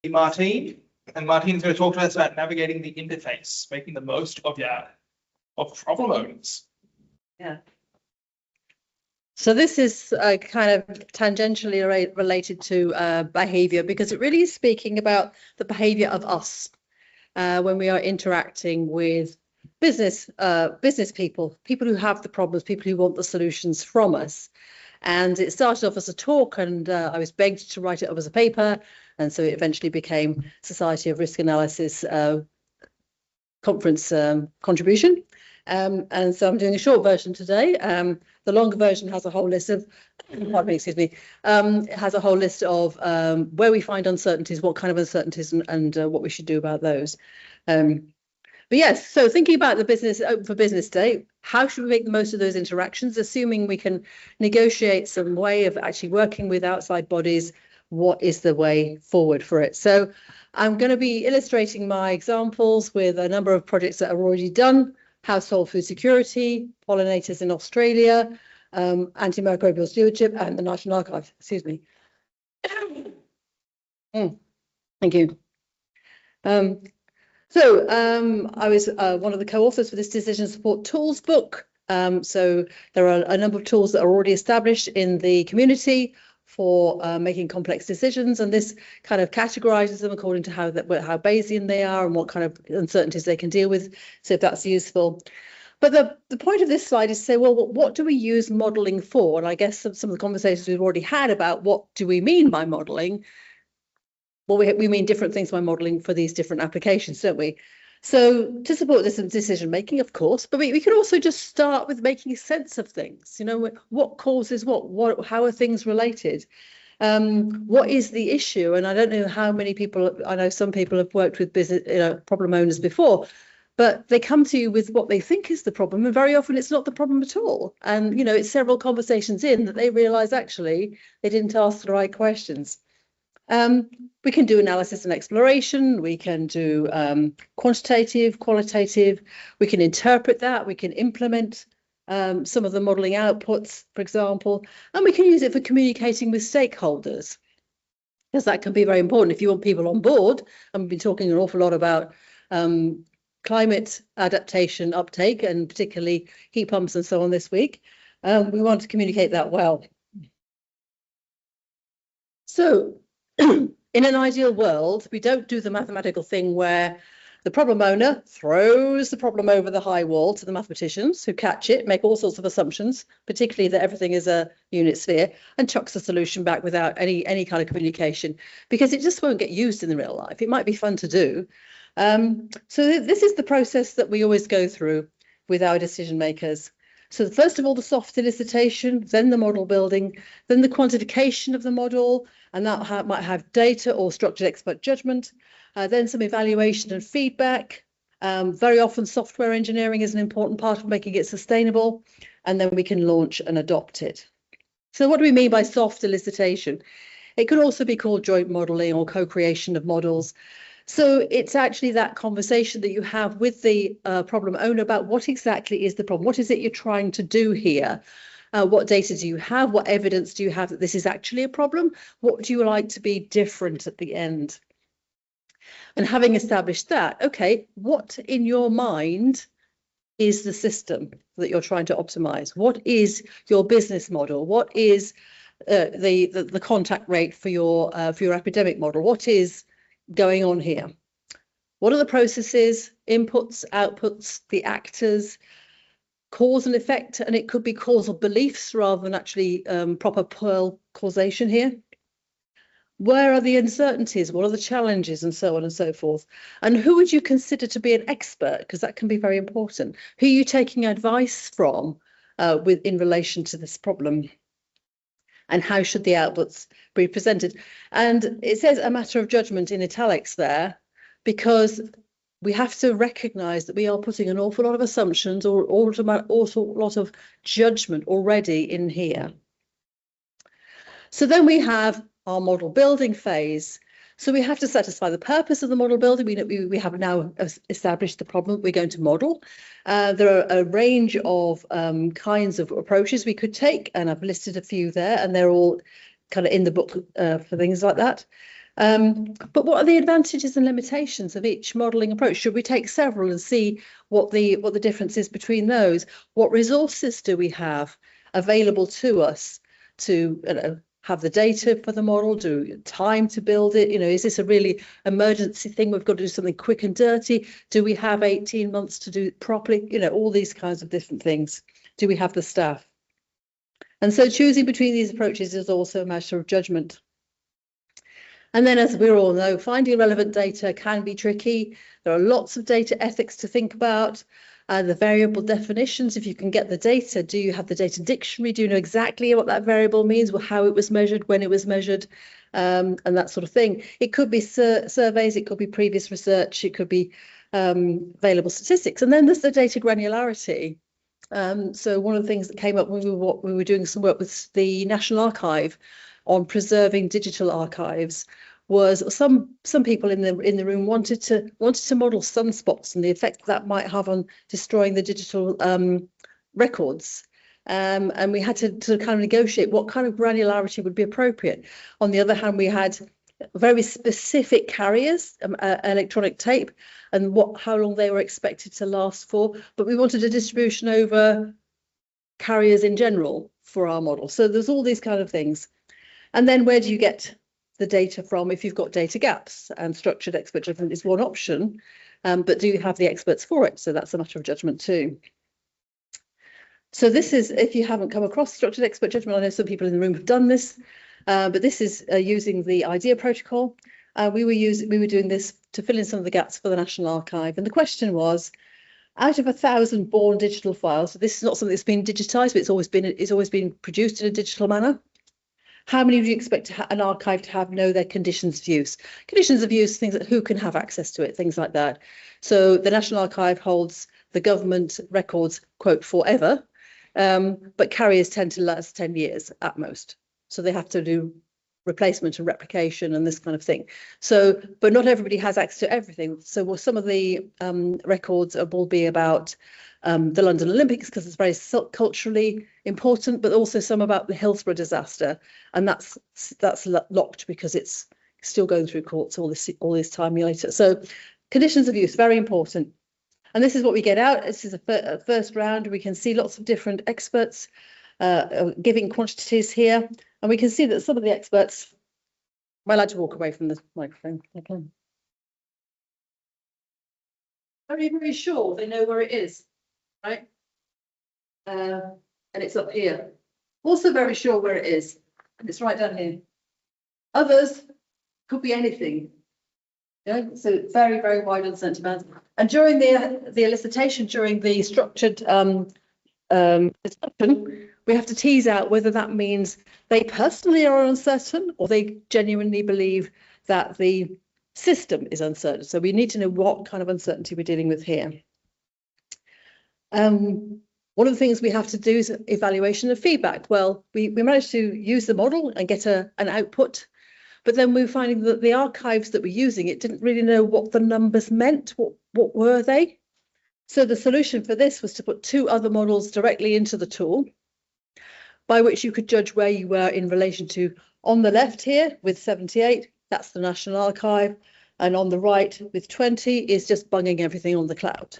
Martine, and Martine's going to talk to us about navigating the interface, making the most of problem owners. Yeah. So this is kind of tangentially related to behaviour, because it really is speaking about the behaviour of us when we are interacting with business people who have the problems, people who want the solutions from us. And it started off as a talk, and I was begged to write it up as a paper, and so it eventually became Society of Risk Analysis conference contribution. And so I'm doing a short version today. The longer version has a whole list of, pardon me, excuse me, it has a whole list of where we find uncertainties, what kind of uncertainties, and what we should do about those. But yes, so thinking about the business Open for Business Day, how should we make the most of those interactions, assuming we can negotiate some way of actually working with outside bodies? What is the way forward for it? So I'm going to be illustrating my examples with a number of projects that are already done: household food security, pollinators in Australia, antimicrobial stewardship, and the National Archive. Excuse me. Thank you. I was one of the co-authors for this Decision Support Tools book. So there are a number of tools that are already established in the community for making complex decisions, and this kind of categorizes them according to how Bayesian they are and what kind of uncertainties they can deal with, so if that's useful. But the point of this slide is to say, well, what do we use modelling for? And I guess some of the conversations we've already had about what do we mean by modelling. Well, we mean different things by modelling for these different applications, don't we? So to support this decision making, of course, but we can also just start with making sense of things. You know, what causes what, how are things related? What is the issue? And I don't know how many people, I know some people have worked with business, problem owners before, but they come to you with what they think is the problem, and very often it's not the problem at all. And, you know, it's several conversations in that they realise actually they didn't ask the right questions. We can do analysis and exploration, we can do quantitative, qualitative, we can interpret that, we can implement some of the modelling outputs, for example, and we can use it for communicating with stakeholders, because that can be very important if you want people on board. And we've been talking an awful lot about climate adaptation uptake, and particularly heat pumps and so on this week. We want to communicate that well. So in an ideal world, we don't do the mathematical thing where the problem owner throws the problem over the high wall to the mathematicians, who catch it, make all sorts of assumptions, particularly that everything is a unit sphere, and chucks the solution back without any kind of communication, because it just won't get used in the real life. It might be fun to do. So this is the process that we always go through with our decision makers. So first of all, the soft elicitation, then the model building, then the quantification of the model, and that might have data or structured expert judgment, then some evaluation and feedback. Very often software engineering is an important part of making it sustainable, and then we can launch and adopt it. So what do we mean by soft elicitation? It could also be called joint modelling or co-creation of models. So it's actually that conversation that you have with the problem owner about what exactly is the problem. What is it you're trying to do here? What data do you have? What evidence do you have that this is actually a problem? What do you like to be different at the end? And having established that, okay, what in your mind is the system that you're trying to optimize? What is your business model? What is the contact rate for your epidemic model? What is going on here? What are the processes, inputs, outputs, the actors, cause and effect? And it could be causal beliefs rather than actually proper Pearl causation here. Where are the uncertainties? What are the challenges, and so on and so forth? And who would you consider to be an expert? Because that can be very important. Who are you taking advice from in relation to this problem? And how should the outputs be presented? And it says a matter of judgment in italics there, because we have to recognise that we are putting an awful lot of assumptions or awful lot of judgment already in here. So then we have our model building phase. So we have to satisfy the purpose of the model building. We have now established the problem we're going to model. There are a range of kinds of approaches we could take, and I've listed a few there, and they're all kind of in the book for things like that. But what are the advantages and limitations of each modelling approach? Should we take several and see what the difference is between those? What resources do we have available to us to have the data for the model, do time to build it? Is this a really emergency thing? We've got to do something quick and dirty. Do we have 18 months to do it properly? All these kinds of different things. Do we have the staff? And so choosing between these approaches is also a matter of judgment. And then, as we all know, finding relevant data can be tricky. There are lots of data ethics to think about. The variable definitions, if you can get the data, do you have the data dictionary? Do you know exactly what that variable means, or how it was measured, when it was measured, and that sort of thing? It could be surveys, it could be previous research, it could be available statistics. And then there's the data granularity. So one of the things that came up when we were doing some work with the National Archive on preserving digital archives was some people in the room wanted to model sunspots and the effect that might have on destroying the digital records. And we had to kind of negotiate what kind of granularity would be appropriate. On the other hand, we had very specific carriers, electronic tape, and how long they were expected to last for. But we wanted a distribution over carriers in general for our model. So there's all these kind of things. And then where do you get the data from if you've got data gaps? And structured expert judgment is one option, but do you have the experts for it? So that's a matter of judgment too. So this is, if you haven't come across structured expert judgment, I know some people in the room have done this, but this is using the IDEA protocol. We were doing this to fill in some of the gaps for the National Archive. And the question was, out of 1,000 born digital files, so this is not something that's been digitised, but it's always been produced in a digital manner. How many do you expect an archive to know their conditions of use? Conditions of use, things like who can have access to it, things like that. So the National Archive holds the government records, quote, forever, but carriers tend to last 10 years at most. So they have to do replacement and replication and this kind of thing. So, but not everybody has access to everything. So some of the records will be about the London Olympics, because it's very culturally important, but also some about the Hillsborough disaster, and that's locked because it's still going through courts all this time later. So conditions of use, very important. And this is what we get out. This is a first round. We can see lots of different experts giving quantities here, and we can see that some of the experts. Am I allowed to walk away from the microphone? Okay. Very, very sure they know where it is. Right, and it's up here. Also very sure where it is, and it's right down here. Others could be anything. Yeah, so very, very wide uncertainty bands. And during the elicitation, during the structured discussion, we have to tease out whether that means they personally are uncertain or they genuinely believe that the system is uncertain. So we need to know what kind of uncertainty we're dealing with here. One of the things we have to do is evaluation of feedback. Well, we managed to use the model and get an output, but then we were finding that the archives that were using it didn't really know what the numbers meant. What were they? So the solution for this was to put two other models directly into the tool, by which you could judge where you were in relation to, on the left here with 78, that's the National Archive, and on the right with 20 is just bunging everything on the cloud.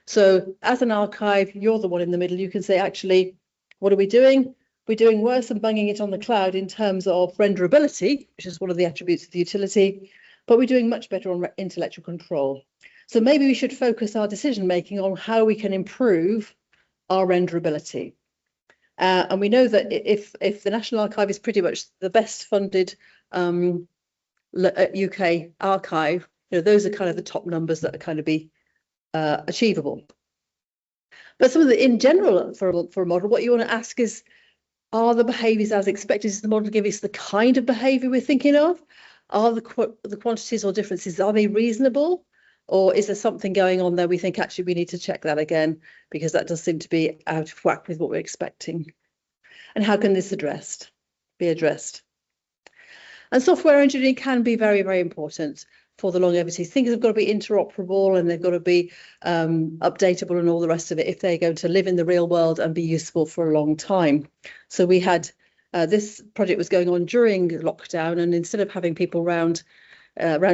So as an archive, you're the one in the middle. You can say, actually, what are we doing? We're doing worse than bunging it on the cloud in terms of renderability, which is one of the attributes of the utility, but we're doing much better on intellectual control. So maybe we should focus our decision making on how we can improve our renderability. And we know that if the National Archive is pretty much the best funded UK archive, those are kind of the top numbers that are kind of be achievable. But some of the, in general, for a model, what you want to ask is, are the behaviours as expected? Is the model give us the kind of behaviour we're thinking of? Are the quantities or differences, are they reasonable? Or is there something going on there we think, actually, we need to check that again, because that does seem to be out of whack with what we're expecting? And how can this be addressed? And software engineering can be very, very important for the longevity. Things have got to be interoperable and they've got to be updatable and all the rest of it if they're going to live in the real world and be useful for a long time. So we had This project was going on during lockdown, and instead of having people round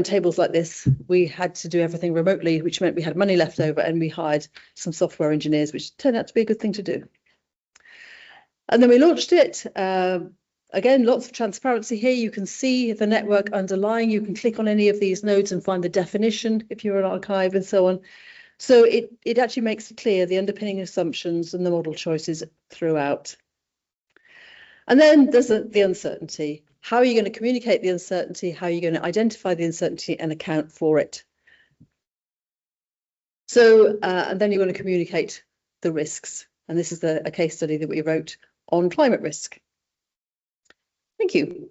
tables like this, we had to do everything remotely, which meant we had money left over, and we hired some software engineers, which turned out to be a good thing to do. And then we launched it. Again, lots of transparency here. You can see the network underlying. You can click on any of these nodes and find the definition if you're an archive and so on. So it actually makes it clear the underpinning assumptions and the model choices throughout. And then there's the uncertainty. How are you going to communicate the uncertainty? How are you going to identify the uncertainty and account for it? So, and then you're going to communicate the risks. And this is a case study that we wrote on climate risk. Thank you.